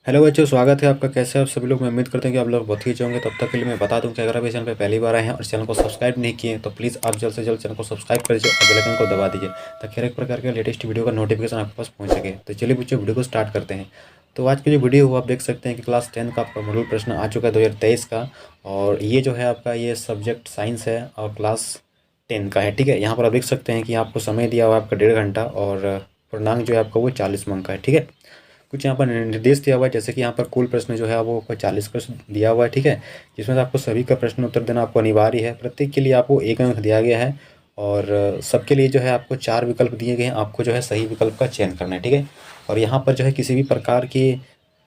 Hello बच्चों, स्वागत है आपका। कैसे हैं आप सभी लोग। मैं उम्मीद करता हूँ कि आप लोग बहुत ही अच्छे होंगे। तब तक के लिए मैं बता दूं कि अगर आप इस चैनल पे पहली बार आए हैं और चैनल को सब्सक्राइब नहीं किए हैं तो प्लीज़ आप जल्द से जल्द चैनल को सब्सक्राइब कर दीजिए और बेल आइकन को दबा दीजिए ताकि हर एक प्रकार के लेटेस्ट वीडियो का नोटिफिकेशन आपके पास पहुँच सके। तो चलिए बच्चों, वीडियो को स्टार्ट करते हैं। तो आज की जो वीडियो हो आप देख सकते हैं कि क्लास 10 का आपका मॉडल प्रश्न आ चुका है 2023 का। और ये जो है आपका ये सब्जेक्ट साइंस है और क्लास 10 का है। ठीक है, यहाँ पर आप देख सकते हैं कि आपको समय दिया हुआ है आपका 1.5 घंटा और पूर्णांक जो है आपका वो 40 अंक का है। ठीक है, कुछ यहाँ पर निर्देश दिया हुआ है, जैसे कि यहाँ पर कुल प्रश्न जो है वो 40 प्रश्न दिया हुआ है। ठीक है, जिसमें से आपको सभी का प्रश्न उत्तर देना आपको अनिवार्य है। प्रत्येक के लिए आपको 1 अंक दिया गया है और सबके लिए जो है आपको 4 विकल्प दिए गए हैं। आपको जो है सही विकल्प का चयन करना है। ठीक है, और यहाँ पर जो है किसी भी प्रकार की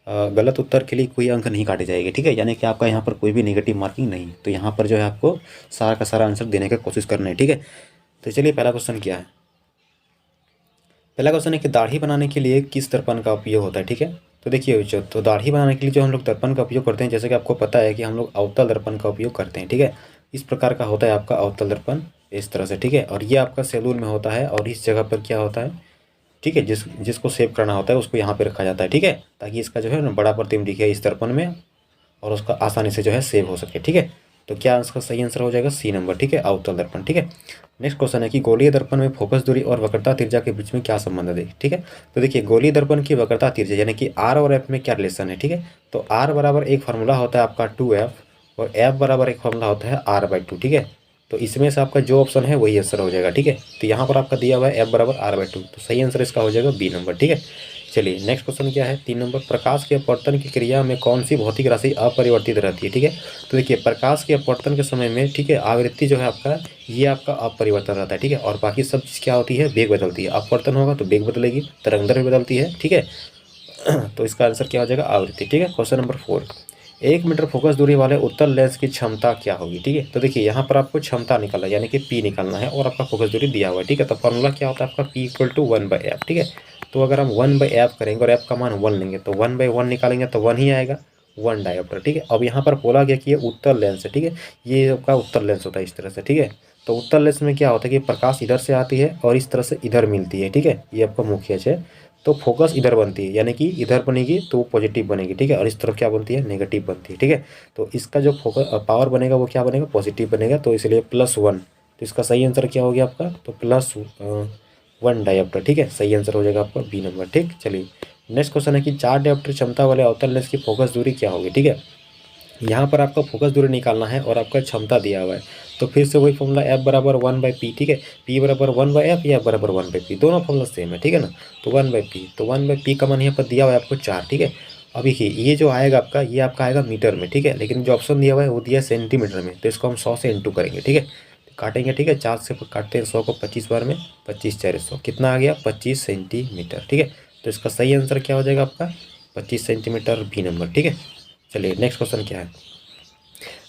गलत उत्तर के लिए कोई अंक नहीं काटे जाएंगे। ठीक है, यानी कि आपका यहाँ पर कोई भी नेगेटिव मार्किंग नहीं। तो यहाँ पर जो है आपको सारा का सारा आंसर देने की कोशिश करना है। ठीक है, तो चलिए पहला क्वेश्चन क्या है। पहला क्वेश्चन है कि दाढ़ी बनाने के लिए किस दर्पण का उपयोग होता है। ठीक है, तो देखिए बच्चों, तो दाढ़ी बनाने के लिए जो हम लोग दर्पण का उपयोग करते हैं, जैसे कि आपको पता है कि हम लोग अवतल दर्पण का उपयोग करते हैं। ठीक है, इस प्रकार का होता है आपका अवतल दर्पण, इस तरह से। ठीक है, और ये आपका सेलून में होता है और इस जगह पर क्या होता है, ठीक है, जिसको सेव करना होता है उसको यहाँ पे रखा जाता है। ठीक है, ताकि इसका जो है ना बड़ा प्रतिबिंब दिखे इस दर्पण में और उसका आसानी से जो है सेव हो सके। ठीक है, तो क्या इसका सही आंसर हो जाएगा सी नंबर। ठीक है, अवतल दर्पण। ठीक है, नेक्स्ट क्वेश्चन है कि गोलीय दर्पण में फोकस दूरी और वक्रता तिर्य्या के बीच में क्या संबंध है। ठीक है, तो देखिए गोलीय दर्पण की वक्रता तिर्य्या यानी कि आर और एफ में क्या रिलेशन है। ठीक है, तो आर बराबर एक फार्मूला होता है आपका 2f और एफ बराबर एक फार्मूला होता है r/2। ठीक है, तो इसमें से आपका जो ऑप्शन है वही आंसर हो जाएगा। ठीक है, तो यहाँ पर आपका दिया हुआ है एफ बराबर r/2, तो सही आंसर इसका हो जाएगा बी नंबर। ठीक है, चलिए नेक्स्ट क्वेश्चन क्या है, 3 नंबर। प्रकाश के अपवर्तन की क्रिया में कौन सी भौतिक राशि अपरिवर्तित रहती है। ठीक है, तो देखिए प्रकाश के अपवर्तन के समय में, ठीक है, आवृत्ति जो है आपका ये आपका अपरिवर्तन रहता है। ठीक है, और बाकी सब चीज़ क्या होती है, वेग बदलती है। अपवर्तन होगा तो वेग बदलेगी, तरंग भी बदलती है। ठीक है, तो इसका आंसर क्या हो जाएगा, आवृत्ति। ठीक है, क्वेश्चन नंबर 4। 1 मीटर फोकस दूरी वाले उत्तल लेंस की क्षमता क्या होगी। ठीक है, तो देखिए यहाँ पर आपको क्षमता निकालना है यानी कि पी निकालना है और आपका फोकस दूरी दिया हुआ है। ठीक है, तो फॉर्मूला क्या होता है आपका पी इक्वल टू 1/f। ठीक है, तो अगर हम 1/f करेंगे और f का मान 1 लेंगे तो 1/1 निकालेंगे तो 1 ही आएगा, 1 डायोप्टर। ठीक है, अब यहाँ पर बोला गया कि ये उत्तल लेंस है। ठीक है, ये आपका उत्तल लेंस होता है इस तरह से। ठीक है, तो उत्तल लेंस में क्या होता है कि प्रकाश इधर से आती है और इस तरह से इधर मिलती है। ठीक है, ये आपका मुख्य है, तो फोकस इधर बनती है यानी कि इधर बनेगी तो वो पॉजिटिव बनेगी। ठीक है, और इस तरफ क्या बनती है, नेगेटिव बनती है। ठीक है, तो इसका जो फोकस पावर बनेगा वो क्या बनेगा, पॉजिटिव बनेगा, तो इसलिए +1। तो इसका सही आंसर क्या हो गया आपका, तो +1 डायोप्टर। ठीक है, सही आंसर हो जाएगा आपका बी नंबर। ठीक, चलिए नेक्स्ट क्वेश्चन है कि 4 डायोप्टर क्षमता वाले अवतल लेंस की फोकस दूरी क्या होगी। ठीक है, यहाँ पर आपका फोकस दूरी निकालना है और आपका क्षमता दिया हुआ है, तो फिर से वही फॉर्मूला f बराबर 1/p। ठीक है, p बराबर 1/f या f बराबर 1/p, दोनों फॉर्मूला सेम है। ठीक है ना, तो 1/p, तो 1/p का मान यहाँ पर दिया हुआ है आपको 4। ठीक है, अब देखिए ये जो आएगा आपका, ये आपका आएगा मीटर में। ठीक है, लेकिन जो ऑप्शन दिया हुआ है वो दिया है सेंटीमीटर में, तो इसको हम 100 से इंटू करेंगे। ठीक है, तो काटेंगे। ठीक है, 4 से काटते हैं 100 को 25 बार में, 25 4 100 कितना आ गया, 25 सेंटीमीटर। ठीक है, तो इसका सही आंसर क्या हो जाएगा आपका 25 सेंटीमीटर, बी नंबर। ठीक है, चलिए नेक्स्ट क्वेश्चन क्या है।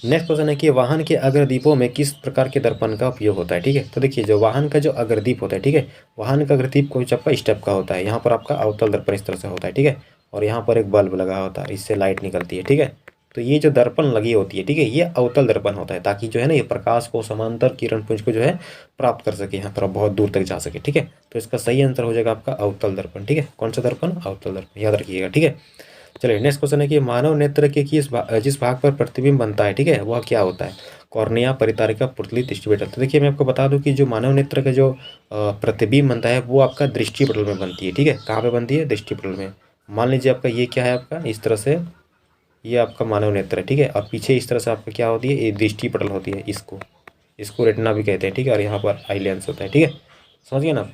नेक्स्ट क्वेश्चन है कि वाहन के अग्रदीपों में किस प्रकार के दर्पण का उपयोग होता है। ठीक है, तो देखिए जो वाहन का जो अग्रदीप होता है, ठीक है, वाहन का अग्रदीप कुछ आपका स्टेप का होता है। यहाँ पर आपका अवतल दर्पण इस तरह से होता है। ठीक है, और यहाँ पर एक बल्ब लगा होता है, इससे लाइट निकलती है। ठीक है, तो ये जो दर्पण लगी होती है, ठीक है, ये अवतल दर्पण होता है ताकि जो है ना ये प्रकाश को, समांतर किरण पुंज को जो है प्राप्त कर सके, यहाँ पर बहुत दूर तक जा सके। ठीक है, तो इसका सही आंसर हो जाएगा आपका अवतल दर्पण। ठीक है, कौन सा दर्पण, अवतल दर्पण, याद रखिएगा। ठीक है, चलिए नेक्स्ट क्वेश्चन है कि मानव नेत्र के जिस भाग पर प्रतिबिंब बनता है, ठीक है, वह क्या होता है। कॉर्निया, परितारिका, पुतली, दृष्टिपटल। तो देखिए मैं आपको बता दूं कि जो मानव नेत्र का जो प्रतिबिंब बनता है वो आपका दृष्टिपटल में बनती है। ठीक है, कहाँ पे बनती है, दृष्टिपटल में। मान लीजिए आपका ये क्या है, आपका इस तरह से ये आपका मानव नेत्र है। ठीक है, और पीछे इस तरह से आपका क्या होती है, ये दृष्टिपटल होती है, इसको इसको रेटिना भी कहते हैं। ठीक है, और यहाँ पर आई लेंस होता है। ठीक है, समझ गए ना,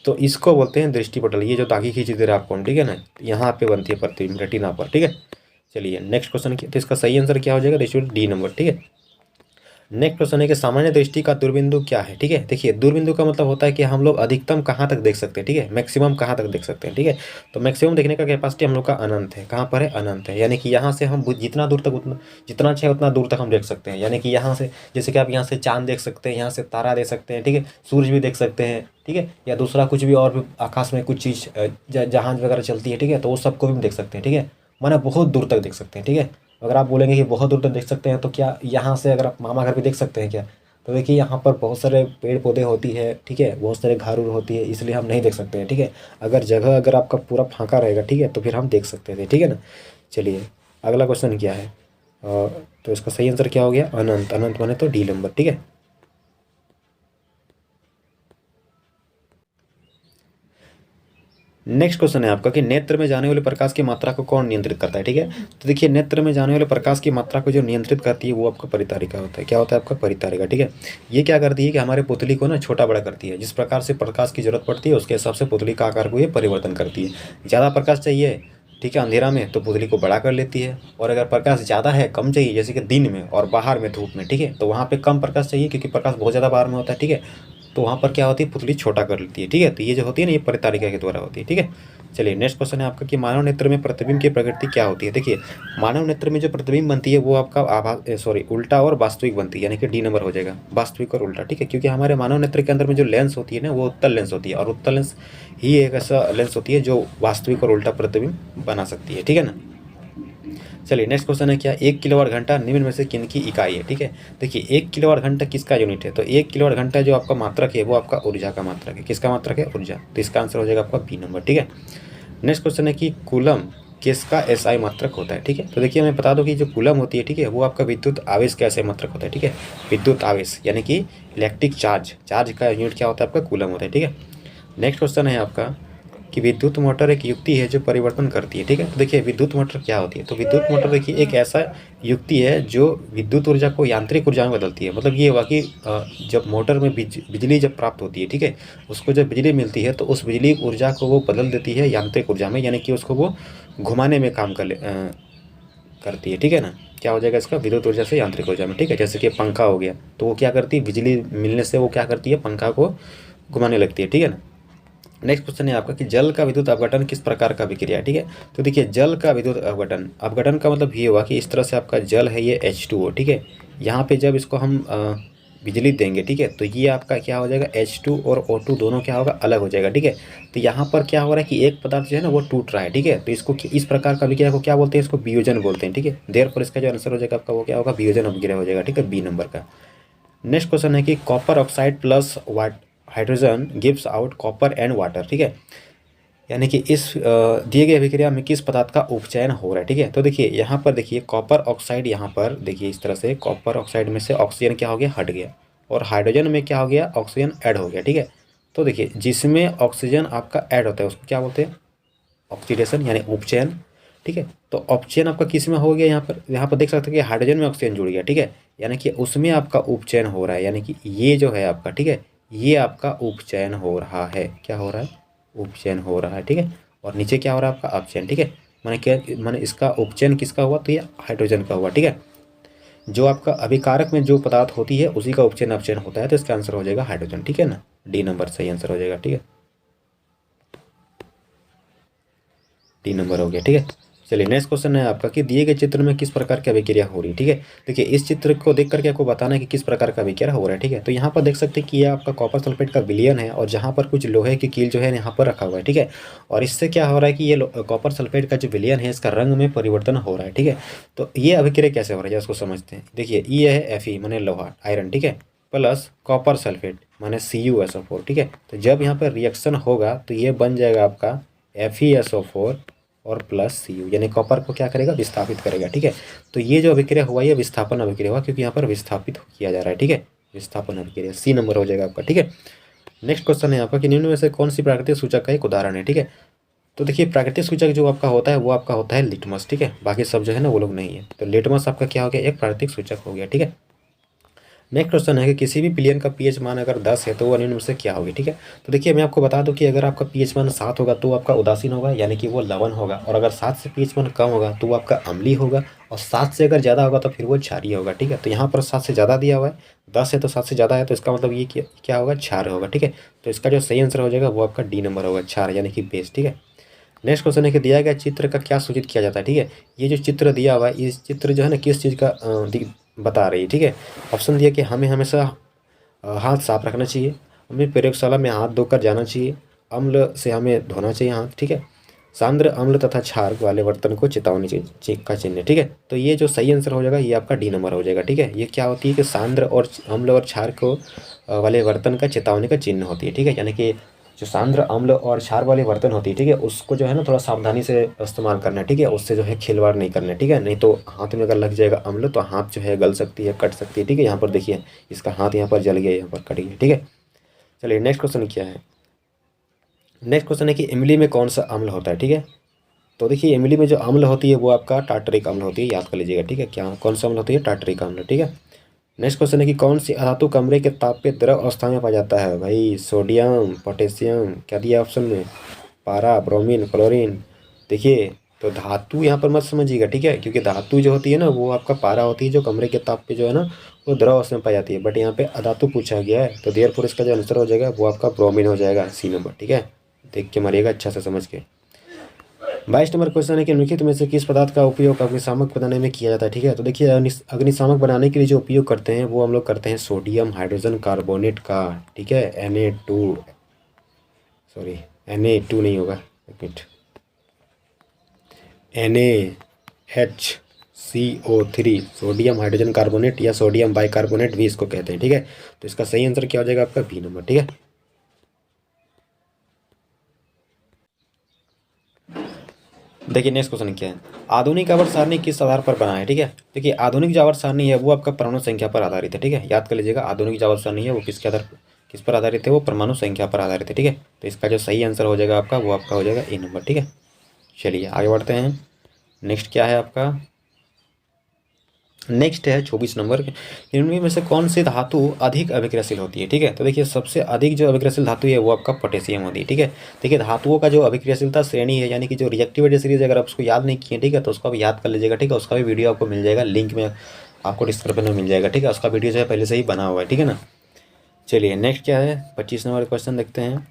तो इसको बोलते हैं दृष्टिपटल। ये जो दागी खींची दे रहा है आपको हम, ठीक है ना, यहाँ पे बनती है प्रतिबिंब रेटिना पर। ठीक है, चलिए नेक्स्ट क्वेश्चन की, तो इसका सही आंसर क्या हो जाएगा, दृष्टिपटल, डी नंबर। ठीक है, नेक्स्ट क्वेश्चन है कि सामान्य दृष्टि का दूरबिंदु क्या है। ठीक है, देखिए दूरबिंदु का मतलब होता है कि हम लोग अधिकतम कहाँ तक देख सकते हैं। ठीक है, मैक्सिमम कहाँ तक देख सकते हैं। ठीक है, तो मैक्सिमम देखने का कैपेसिटी हम लोग का अनंत है। कहाँ पर है, अनंत है, यानी कि यहाँ से हम जितना दूर तक, उतना जितना चाहे उतना दूर तक हम देख सकते हैं। यानी कि यहाँ से, जैसे कि आप यहाँ से चांद देख सकते हैं, यहाँ से तारा देख सकते हैं। ठीक है, सूरज भी देख सकते हैं। ठीक है, या दूसरा कुछ भी और भी आकाश में कुछ चीज़ जहाज वगैरह चलती है। ठीक है, तो वो सबको भी हम देख सकते हैं। ठीक है, माना बहुत दूर तक देख सकते हैं। ठीक है, अगर आप बोलेंगे कि बहुत दूर तक देख सकते हैं तो क्या यहाँ से अगर आप मामा घर भी देख सकते हैं क्या, तो देखिए यहाँ पर बहुत सारे पेड़ पौधे होती है। ठीक है, बहुत सारे घर उर होती है, इसलिए हम नहीं देख सकते हैं। ठीक है, अगर जगह अगर आपका पूरा फांका रहेगा, ठीक है, तो फिर हम देख सकते थे। ठीक है ना, चलिए अगला क्वेश्चन क्या है, तो इसका सही आंसर क्या हो गया, अनंत। अनंत माने तो डी नंबर, ठीक है। नेक्स्ट क्वेश्चन है आपका कि नेत्र में जाने वाले प्रकाश की मात्रा को कौन नियंत्रित करता है, ठीक है। तो देखिए नेत्र में जाने वाले प्रकाश की मात्रा को जो नियंत्रित करती है वो आपका परितारिका होता है। क्या होता है आपका, परितारिका, ठीक है। ये क्या करती है कि हमारे पुतली को ना छोटा बड़ा करती है, जिस प्रकार से प्रकाश की जरूरत पड़ती है उसके हिसाब से पुतली का आकार को ये परिवर्तन करती है। ज़्यादा प्रकाश चाहिए, ठीक है, अंधेरा में, तो पुतली को बड़ा कर लेती है। और अगर प्रकाश ज़्यादा है, कम चाहिए, जैसे कि दिन में और बाहर में धूप में, ठीक है, तो वहाँ पे कम प्रकाश चाहिए क्योंकि प्रकाश बहुत ज़्यादा बाहर में होता है, ठीक है, तो वहाँ पर क्या होती है, पुतली छोटा कर लेती है, ठीक है। तो ये जो होती है ना, ये परितारिका के द्वारा होती है, ठीक है। चलिए नेक्स्ट क्वेश्चन है आपका कि मानव नेत्र में प्रतिबिंब की प्रकृति क्या होती है। देखिए मानव नेत्र में जो प्रतिबिंब बनती है वो आपका उल्टा और वास्तविक बनती है, यानी कि डी नंबर हो जाएगा, वास्तविक और उल्टा, ठीक है। क्योंकि हमारे मानव नेत्र के अंदर में जो लेंस होती है ना, वो उत्तल लेंस होती है, और उत्तल लेंस ही एक ऐसा लेंस होती है जो वास्तविक और उल्टा प्रतिबिंब बना सकती है, ठीक है ना। चलिए नेक्स्ट क्वेश्चन है क्या, 1 किलोवाट घंटा निम्न में से किन की इकाई है, ठीक है। देखिए 1 किलोवाट घंटा किसका यूनिट है, तो 1 किलोवाट घंटा जो आपका मात्रक है वो आपका ऊर्जा का मात्रक है। किसका मात्रक है, ऊर्जा। तो इसका आंसर हो जाएगा आपका बी नंबर, ठीक है। नेक्स्ट क्वेश्चन है कि कूलम किसका एसआई मात्रक होता है, ठीक है। तो देखिए मैं बता दूं कि जो कूलम होती है, ठीक है, वो आपका विद्युत आवेश का एसआई मात्रक होता है, ठीक है। विद्युत आवेश यानी कि इलेक्ट्रिक चार्ज, चार्ज का यूनिट क्या होता है आपका, कूलम होता है, ठीक है। नेक्स्ट क्वेश्चन है आपका कि विद्युत मोटर एक युक्ति है जो परिवर्तन करती है, ठीक है। तो देखिए विद्युत मोटर क्या होती है, तो विद्युत मोटर देखिए एक ऐसा युक्ति है जो विद्युत ऊर्जा को यांत्रिक ऊर्जा में बदलती है। मतलब ये हुआ कि जब मोटर में बिजली जब प्राप्त होती है, ठीक है, उसको जब बिजली मिलती है तो उस बिजली ऊर्जा को वो बदल देती है यांत्रिक ऊर्जा में, यानी कि उसको वो घुमाने में काम करती है, ठीक है ना। क्या हो जाएगा इसका, विद्युत ऊर्जा से यांत्रिक ऊर्जा में, ठीक है। जैसे कि पंखा हो गया, तो वो क्या करती है, बिजली मिलने से वो क्या करती है, पंखा को घुमाने लगती है, ठीक है ना। नेक्स्ट क्वेश्चन है आपका कि जल का विद्युत अपघटन किस प्रकार का विक्रिया है, ठीक है। तो देखिए जल का विद्युत अपघटन, अपघटन का मतलब ये हुआ कि इस तरह से आपका जल है ये H2O, ठीक है। यहाँ पे जब इसको हम बिजली देंगे, ठीक है, तो ये आपका क्या हो जाएगा, H2 और O2 दोनों क्या होगा, अलग हो जाएगा, ठीक है। तो यहाँ पर क्या हो रहा है कि एक पदार्थ जो है ना वो टूट रहा है, ठीक है। तो इसको इस प्रकार का विक्रिया को क्या बोलते हैं, इसको वियोजन बोलते हैं, ठीक है। देयरफॉर इसका जो आंसर हो जाएगा आपका वो क्या होगा, वियोजन अभिक्रिया हो जाएगा, ठीक है, बी नंबर का। नेक्स्ट क्वेश्चन है कि copper oxide plus hydrogen gives out copper and water, ठीक है। यानी कि इस दिए गए अभिक्रिया में किस पदार्थ का उपचयन हो रहा है, ठीक है। तो देखिए यहाँ पर देखिए कॉपर ऑक्साइड, यहाँ पर देखिए इस तरह से कॉपर ऑक्साइड में से ऑक्सीजन क्या हो गया, हट गया, और हाइड्रोजन में क्या हो गया, ऑक्सीजन ऐड हो गया, ठीक है। तो देखिए जिसमें ऑक्सीजन आपका ऐड होता है उसको क्या बोलते हैं, ऑक्सीडेशन यानी उपचयन, ठीक है। तो उपचयन आपका किस में हो गया, यहाँ पर देख सकते हैं कि हाइड्रोजन में ऑक्सीजन जुड़ गया, ठीक है, यानी कि उसमें आपका उपचयन हो रहा है, यानी कि ये जो है आपका, ठीक है, ये आपका उपचयन हो रहा है। क्या हो रहा है, उपचयन हो रहा है, ठीक है। और नीचे क्या हो रहा है आपका, अपचयन, ठीक है। माने क्या, माने इसका उपचयन किसका हुआ, तो ये हाइड्रोजन का हुआ, ठीक है। जो आपका अभिकारक में जो पदार्थ होती है उसी का उपचयन अपचयन होता है, तो इसका आंसर हो जाएगा हाइड्रोजन, ठीक है ना, डी नंबर सही आंसर हो जाएगा, ठीक है, डी नंबर हो गया, ठीक है। चलिए नेक्स्ट क्वेश्चन है आपका कि दिए गए चित्र में किस प्रकार की अभिक्रिया हो रही है, ठीक है। देखिए इस चित्र को देख करके आपको बताना है कि किस प्रकार का अभिक्रिया हो रहा है, ठीक है। तो यहाँ पर देख सकते हैं कि ये आपका कॉपर सल्फेट का विलयन है, और जहाँ पर कुछ लोहे की कील जो है यहाँ पर रखा हुआ है, ठीक है। और इससे क्या हो रहा है कि ये कॉपर सल्फेट का जो विलयन है इसका रंग में परिवर्तन हो रहा है, ठीक है। तो ये अभिक्रिया कैसे हो रहा है उसको समझते हैं। देखिए ये है Fe माने लोहा, आयरन, ठीक है, प्लस कॉपर सल्फेट माने CuSO4, ठीक है। तो जब यहाँ पर रिएक्शन होगा तो ये बन जाएगा आपका FeSO4 और प्लस Cu, यानी कॉपर को क्या करेगा, विस्थापित करेगा, ठीक है। तो ये जो अभिक्रिया हुआ ये विस्थापन अभिक्रिया हुआ, क्योंकि यहाँ पर विस्थापित किया जा रहा है, ठीक है, विस्थापन अभिक्रिया, सी नंबर हो जाएगा आपका, ठीक है। नेक्स्ट क्वेश्चन है आपका कि निम्न में से कौन सी प्राकृतिक सूचक का एक उदाहरण है, ठीक है। तो देखिए प्राकृतिक सूचक जो आपका होता है वो आपका होता है लिटमस, ठीक है, बाकी सब जो है ना वो लोग नहीं है। तो लिटमस आपका क्या हो गया, एक प्राकृतिक सूचक हो गया, ठीक है। नेक्स्ट क्वेश्चन है कि किसी भी पिलियन का पीएच मान अगर 10 है तो वह निम्न में से क्या होगी, ठीक है। तो देखिए मैं आपको बता दूं कि अगर आपका पीएच मान 7 होगा तो आपका उदासीन होगा, यानी कि वो लवण होगा, और अगर 7 से पीएच मान कम होगा तो वो आपका अम्लीय होगा, और 7 से अगर ज़्यादा होगा तो फिर वो क्षारीय होगा, ठीक है। तो यहाँ पर 7 से ज़्यादा दिया हुआ है, 10 है तो 7 से ज़्यादा है, तो इसका मतलब ये क्या होगा, क्षार होगा, ठीक है। तो इसका जो सही आंसर हो जाएगा वो आपका डी नंबर होगा, क्षार यानी कि बेस, ठीक है। नेक्स्ट क्वेश्चन है कि दिया गया चित्र का क्या सूचित किया जाता है, ठीक है। ये जो चित्र दिया हुआ है इस चित्र जो है ना किस चीज़ का बता रही है, ठीक है। ऑप्शन दिया कि हमें हमेशा हाथ साफ रखना चाहिए, हमें प्रयोगशाला में हाथ धोकर जाना चाहिए, अम्ल से हमें धोना चाहिए हाथ, ठीक है, सांद्र अम्ल तथा क्षार वाले बर्तन को चेतावनी का चिन्ह, ठीक है। तो ये जो सही आंसर हो जाएगा ये आपका डी नंबर हो जाएगा, ठीक है। ये क्या होती है कि सांद्र और अम्ल और क्षार को वाले बर्तन का चेतावनी का चिन्ह होती है, ठीक है, यानी कि जो सांद्र अम्ल और क्षार वाले बर्तन होती है, ठीक है, उसको जो है ना थोड़ा सावधानी से इस्तेमाल करना है, ठीक है, उससे जो है खिलवाड़ नहीं करना है, ठीक है, नहीं तो हाथ में अगर लग जाएगा अम्ल तो हाथ जो है गल सकती है, कट सकती है, ठीक है। यहाँ पर देखिए इसका हाथ यहाँ पर जल गया, यहाँ पर कट गया, ठीक है। चलिए नेक्स्ट क्वेश्चन क्या है। नेक्स्ट क्वेश्चन है कि इमली में कौन सा अम्ल होता है, ठीक है। तो देखिए इमली में जो अम्ल होती है वो आपका टार्टरिक अम्ल होती है, याद कर लीजिएगा, ठीक है। क्या कौन सा अम्ल होती है, टार्टरिक अम्ल, ठीक है। नेक्स्ट क्वेश्चन है कि कौन सी अधातु कमरे के ताप पे द्रव अवस्था में पाया जाता है। भाई सोडियम, पोटेशियम, क्या दिया ऑप्शन में, पारा, ब्रोमीन, क्लोरीन। देखिए तो धातु यहाँ पर मत समझिएगा, ठीक है, क्योंकि धातु जो होती है ना वो आपका पारा होती है, जो कमरे के ताप पे जो है ना वो द्रव अवस्था में पाई जाती है, बट यहाँ पे अधातु पूछा गया है, तो देयरफॉर इसका जो आंसर हो जाएगा वो आपका ब्रोमीन हो जाएगा, सी नंबर, ठीक है। देख के मारिएगा अच्छा से समझ के। 22 नंबर क्वेश्चन है कि निम्नलिखित में से किस पदार्थ का उपयोग अग्निशामक बनाने में किया जाता है, ठीक है। तो देखिए अग्निशामक बनाने के लिए जो उपयोग करते हैं वो हम लोग करते हैं सोडियम हाइड्रोजन कार्बोनेट का, ठीक है, Na2, सॉरी Na2 नहीं होगा, एक minute, NaHCO3, sodium hydrogen carbonate या सोडियम बाइकार्बोनेट भी इसको कहते हैं, ठीक है। तो इसका सही आंसर क्या हो जाएगा आपका बी नंबर, ठीक है। देखिए नेक्स्ट क्वेश्चन क्या है। आधुनिक आवर्त सारणी किस आधार पर बना है, ठीक है। देखिए आधुनिक जो आवर्त सारणी है वो आपका परमाणु संख्या पर आधारित है, ठीक है, याद कर लीजिएगा। आधुनिक जो आवर्त सारणी है वो किस पर आधारित है, वो परमाणु संख्या पर आधारित है, ठीक है। तो इसका जो सही आंसर हो जाएगा आपका वो आपका हो जाएगा ए नंबर, ठीक है। चलिए आगे बढ़ते हैं। नेक्स्ट क्या है आपका, नेक्स्ट है 24 नंबर। इनमें में से कौन सी धातु अधिक अभिक्रियाशील होती है, ठीक है। तो देखिए सबसे अधिक जो अभिक्रियाशील धातु है वो आपका पोटेशियम होती है, ठीक है। देखिए धातुओं का जो अभिक्रियाशीलता श्रेणी है, यानी कि जो रिएक्टिविटी सीरीज, अगर आप उसको याद नहीं किए, ठीक है, तो उसको आप याद कर लीजिएगा, ठीक है। उसका भी वीडियो आपको मिल जाएगा, लिंक में आपको डिस्क्रिप्शन में मिल जाएगा, ठीक है। उसका वीडियो जो है पहले से ही बना हुआ है, ठीक है ना। चलिए नेक्स्ट क्या है, 25 नंबर क्वेश्चन देखते हैं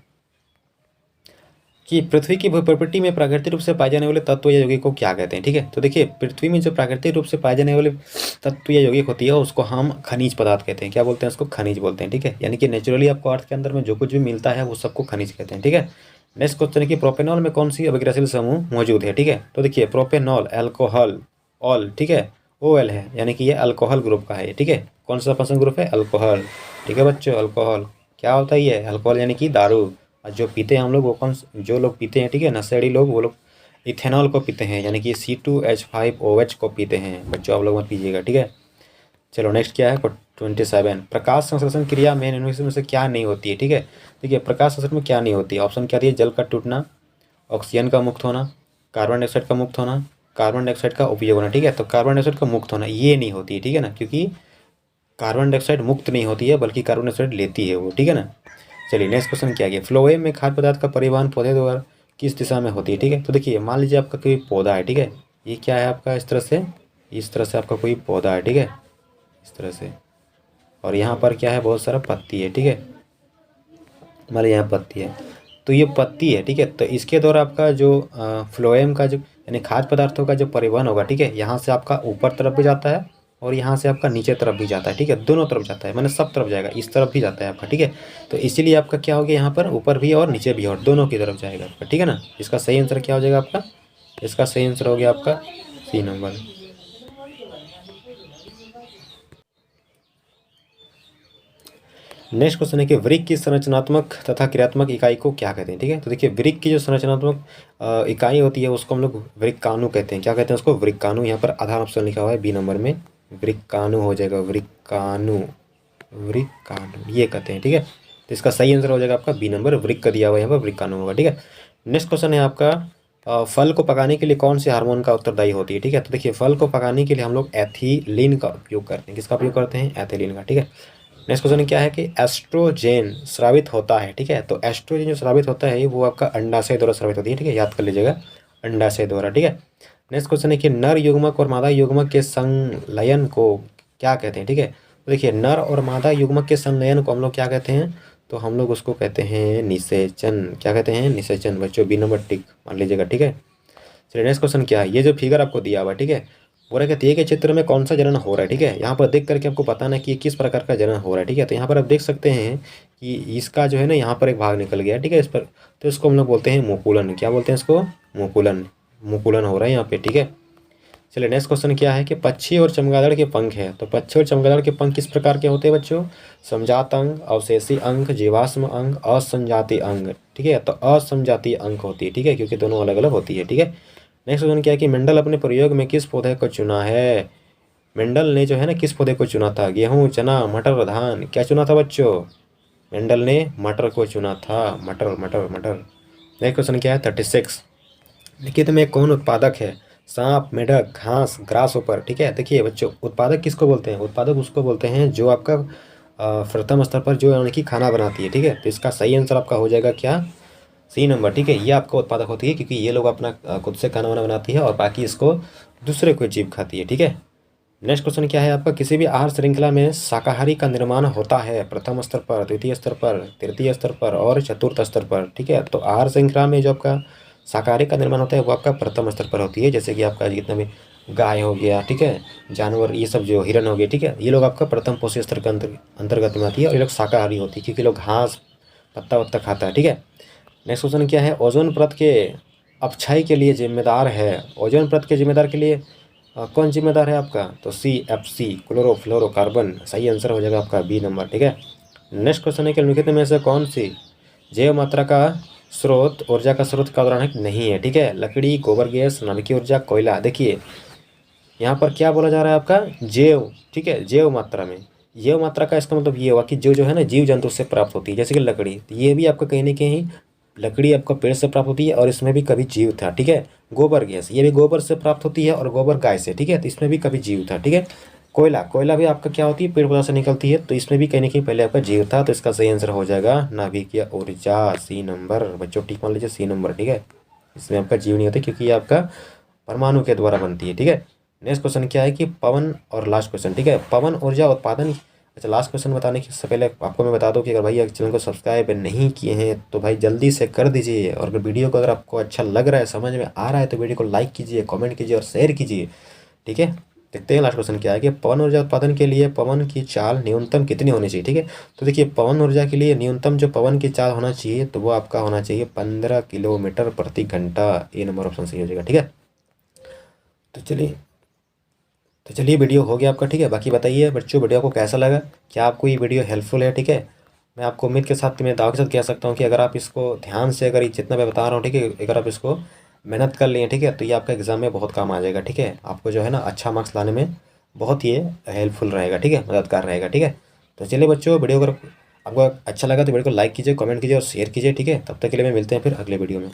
कि पृथ्वी की भूप्रकृति में प्राकृतिक रूप से पाए जाने वाले तत्व या यौगिक को क्या कहते हैं, ठीक है। तो देखिए पृथ्वी में जो प्राकृतिक रूप से पाए जाने वाले तत्व या यौगिक होती है उसको हम खनिज पदार्थ कहते हैं। क्या बोलते हैं उसको, खनिज बोलते हैं, ठीक है। यानी कि नेचुरली आपको अर्थ के अंदर में जो कुछ भी मिलता है वो सबको खनिज कहते हैं, ठीक है। नेक्स्ट क्वेश्चन है कि प्रोपेनॉल में कौन सी अभिक्रियाशील समूह मौजूद है, ठीक है। तो देखिए प्रोपेनॉल अल्कोहल ऑल, ठीक है, OL है, यानी कि ये अल्कोहल ग्रुप का है, ठीक है। कौन सा पर्सन ग्रुप है, अल्कोहल, ठीक है बच्चों। अल्कोहल क्या होता है, ये अल्कोहल यानी कि दारू। और जो पीते हैं हम लोग वो जो लोग पीते हैं, ठीक है, नशेड़ी लोग, वो लोग इथेनॉल को पीते हैं, यानी कि C2H5OH को पीते हैं बच्चों, आप लोग मत पीजिएगा, ठीक है। चलो नेक्स्ट क्या है 27। प्रकाश संश्लेषण क्रिया में इनमें से क्या नहीं होती है, ठीक है। देखिए प्रकाश संश्लेषण में क्या नहीं होती है, ऑप्शन क्या दिए, जल का टूटना, ऑक्सीजन का मुक्त होना, कार्बन डाइऑक्साइड का मुक्त होना, कार्बन डाइऑक्साइड का उपयोग होना, ठीक है। तो कार्बन डाइऑक्साइड का मुक्त होना ये नहीं होती है, ठीक है ना, क्योंकि कार्बन डाइऑक्साइड मुक्त नहीं होती है बल्कि कार्बन डाइऑक्साइड लेती है वो, ठीक है ना। चलिए नेक्स्ट क्वेश्चन क्या है, फ्लोएम में खाद्य पदार्थ का परिवहन पौधे द्वारा किस दिशा में होती है, ठीक है। तो देखिए मान लीजिए आपका कोई पौधा है, ठीक है, ये क्या है आपका, इस तरह से आपका कोई पौधा है, ठीक है, इस तरह से, और यहाँ पर क्या है, बहुत सारा पत्ती है, ठीक है, मान लीजिए यहाँ पत्ती है, तो ये पत्ती है, ठीक है। तो इसके द्वारा आपका जो फ्लोएम का जो यानी खाद्य पदार्थों का जो परिवहन होगा, ठीक है, यहाँ से आपका ऊपर तरफ भी जाता है और यहाँ से आपका नीचे तरफ भी जाता है, ठीक है, दोनों तरफ जाता है, मैंने सब तरफ जाएगा, इस तरफ भी जाता है आपका, ठीक है। तो इसीलिए आपका क्या हो गया, यहाँ पर ऊपर भी और नीचे भी और दोनों की तरफ जाएगा आपका, ठीक है ना। इसका सही आंसर क्या हो जाएगा आपका, इसका सही आंसर हो गया आपका सी नंबर। नेक्स्ट क्वेश्चन है कि वृक्क की संरचनात्मक तथा क्रियात्मक इकाई को क्या कहते हैं, ठीक है। तो देखिए वृक्क की जो संरचनात्मक इकाई होती है उसको हम लोग वृक्काणु कहते हैं। क्या कहते हैं उसको, वृक्काणु। यहाँ पर आधार ऑप्शन लिखा हुआ है बी नंबर में, वृक्काणु हो जाएगा, वृक्काणु, वृक्काणु ये कहते हैं, ठीक है। तो इसका सही आंसर हो जाएगा आपका बी नंबर, वृक्क दिया हुआ है यहाँ पर, वृक्काणु होगा, ठीक है। नेक्स्ट क्वेश्चन है आपका फल को पकाने के लिए कौन से हार्मोन का उत्तरदायी होती है, ठीक है। तो देखिए फल को पकाने के लिए हम लोग एथिलीन का उपयोग करते हैं। किसका उपयोग करते हैं, एथिलीन का, ठीक है। नेक्स्ट क्वेश्चन क्या है कि एस्ट्रोजेन स्रावित होता है, ठीक है। तो एस्ट्रोजेन जो स्रावित होता है वो आपका अंडाशय द्वारा स्रावित होती है, ठीक है, याद कर लीजिएगा, अंडाशय द्वारा, ठीक है। नेक्स्ट क्वेश्चन है कि नर युग्मक और मादा युग्मक के संलयन को क्या कहते हैं, ठीक है। तो देखिए नर और मादा युग्मक के संलयन को हम लोग क्या कहते हैं, तो हम लोग उसको कहते हैं निषेचन। क्या कहते हैं, निषेचन बच्चों, बी नंबर टिक मान लीजिएगा, ठीक है। चलिए नेक्स्ट क्वेश्चन क्या है, ये जो फिगर आपको दिया हुआ है, ठीक है, बोला कहती है कि चित्र में कौन सा जनन हो रहा है, ठीक है। यहाँ पर देख करके आपको बताना है कि किस प्रकार का जनन हो रहा है, ठीक है। तो यहाँ पर आप देख सकते हैं कि इसका जो है ना यहाँ पर एक भाग निकल गया, ठीक है, इस पर, तो इसको हम लोग बोलते हैं मुकुलन। क्या बोलते हैं इसको, मुकुलन, मुकुलन हो रहा है यहाँ पे, ठीक है। चलिए नेक्स्ट क्वेश्चन क्या है कि पक्षी और चमगादड़ के पंख है, तो पक्षी और चमगादड़ के पंख किस प्रकार के होते हैं बच्चों? समजात अंग, अवशेषी अंग, जीवाश्म अंग, असंजातीय अंग। ठीक है, तो असंजातीय अंग होती है, ठीक है, क्योंकि दोनों अलग अलग होती है। ठीक है, नेक्स्ट क्वेश्चन क्या है कि मेंडल अपने प्रयोग में किस पौधे को चुना है? मेंडल ने जो है ना किस पौधे को चुना था? गेहूं, चना, मटर, धान, क्या चुना था बच्चों? मेंडल ने मटर को चुना था, मटर मटर मटर। नेक्स्ट क्वेश्चन क्या है 36, लिखित में कौन उत्पादक है? सांप, मेढक, घास, ग्रास ऊपर। ठीक है, देखिए बच्चों उत्पादक किसको बोलते हैं? उत्पादक उसको बोलते हैं जो आपका प्रथम स्तर पर जो यानी कि खाना बनाती है। ठीक है, तो इसका सही आंसर आपका हो जाएगा क्या? C number. ठीक है, ये आपका उत्पादक होती है क्योंकि ये लोग अपना खुद से खाना वाना बनाती है और बाकी इसको दूसरे कोई जीव खाती है। ठीक है, नेक्स्ट क्वेश्चन क्या है आपका? किसी भी आहार श्रृंखला में शाकाहारी का निर्माण होता है प्रथम स्तर पर, द्वितीय स्तर पर, तृतीय स्तर पर और चतुर्थ स्तर पर। ठीक है, तो आहार श्रृंखला में जो आपका शाकाहारी का निर्माण होता है वो आपका प्रथम स्तर पर होती है, जैसे कि आपका जितना भी गाय हो गया, ठीक है, जानवर, ये सब जो हिरन हो गया, ठीक है, ये लोग आपका प्रथम पोषी स्तर के अंतर्गत में आती है और ये लोग शाकाहारी होती है क्योंकि लोग घास पत्ता वत्ता खाता है। ठीक है, नेक्स्ट क्वेश्चन क्या है? ओजोन परत के अपक्षय के लिए जिम्मेदार है, ओजोन परत के जिम्मेदार के लिए कौन जिम्मेदार है आपका? तो CFC, क्लोरोफ्लोरोकार्बन। सही आंसर हो जाएगा आपका बी नंबर। ठीक है, नेक्स्ट क्वेश्चन है कि निम्नलिखित में से कौन सी जैव मात्रा का स्रोत ऊर्जा का स्रोत का उदाहरण नहीं है? ठीक है, लकड़ी, गोबर गैस, नाभिकीय ऊर्जा, कोयला। देखिए यहाँ पर क्या बोला जा रहा है आपका? जैव। ठीक है, जैव मात्रा में, जैव मात्रा का इसका मतलब ये हुआ कि जो है ना जीव जंतु से प्राप्त होती है, जैसे कि लकड़ी, तो ये भी आपका कहीं ना कहीं लकड़ी आपका पेड़ से प्राप्त होती है और इसमें भी कभी जीव था। ठीक है, गोबर गैस, ये भी गोबर से प्राप्त होती है और गोबर गाय से। ठीक है, तो इसमें भी कभी जीव था। ठीक है, कोयला, कोयला भी आपका क्या होती है? पेड़ पौधा से निकलती है, तो इसमें भी कहीं ना कहीं पहले आपका जीव था, तो इसका सही आंसर हो जाएगा नाभिकीय ऊर्जा, सी नंबर। बच्चों टिक मान लीजिए, सी नंबर। ठीक है, इसमें आपका जीव नहीं होता क्योंकि ये आपका परमाणु के द्वारा बनती है। ठीक है, नेक्स्ट क्वेश्चन क्या है कि पवन, और लास्ट क्वेश्चन, ठीक है, पवन ऊर्जा उत्पादन। अच्छा, लास्ट क्वेश्चन बताने से पहले आपको मैं बता दूं कि अगर भाई चैनल को सब्सक्राइब नहीं किए हैं तो भाई जल्दी से कर दीजिए, और अगर वीडियो को अगर आपको अच्छा लग रहा है, समझ में आ रहा है, तो वीडियो को लाइक कीजिए, कमेंट कीजिए और शेयर कीजिए। ठीक है, देखते हैं लास्ट क्वेश्चन क्या है कि पवन ऊर्जा उत्पादन के लिए पवन की चाल न्यूनतम कितनी होनी चाहिए? ठीक है, तो देखिए पवन ऊर्जा के लिए न्यूनतम जो पवन की चाल होना चाहिए तो वो आपका होना चाहिए 15 किलोमीटर प्रति घंटा। ए नंबर ऑप्शन सही हो जाएगा। ठीक है, तो चलिए वीडियो हो गया आपका। ठीक है, बाकी बताइए बच्चों वीडियो को कैसा लगा, क्या आपको ये वीडियो हेल्पफुल है? ठीक है, मैं आपको उम्मीद के साथ, मैं दावे के साथ कह सकता हूँ कि अगर आप इसको ध्यान से, अगर ये जितना मैं बता रहा हूँ, ठीक है, अगर आप इसको मेहनत कर लिए, ठीक है, तो ये आपका एग्जाम में बहुत काम आ जाएगा। ठीक है, आपको जो है ना अच्छा मार्क्स लाने में बहुत ही हेल्पफुल रहेगा। ठीक है, मददगार रहेगा। ठीक है, तो चलिए बच्चों, वीडियो अगर आपको अच्छा लगा तो वीडियो को लाइक कीजिए, कमेंट कीजिए और शेयर कीजिए। ठीक है, तब तक के लिए मैं मिलते हैं फिर अगले वीडियो में।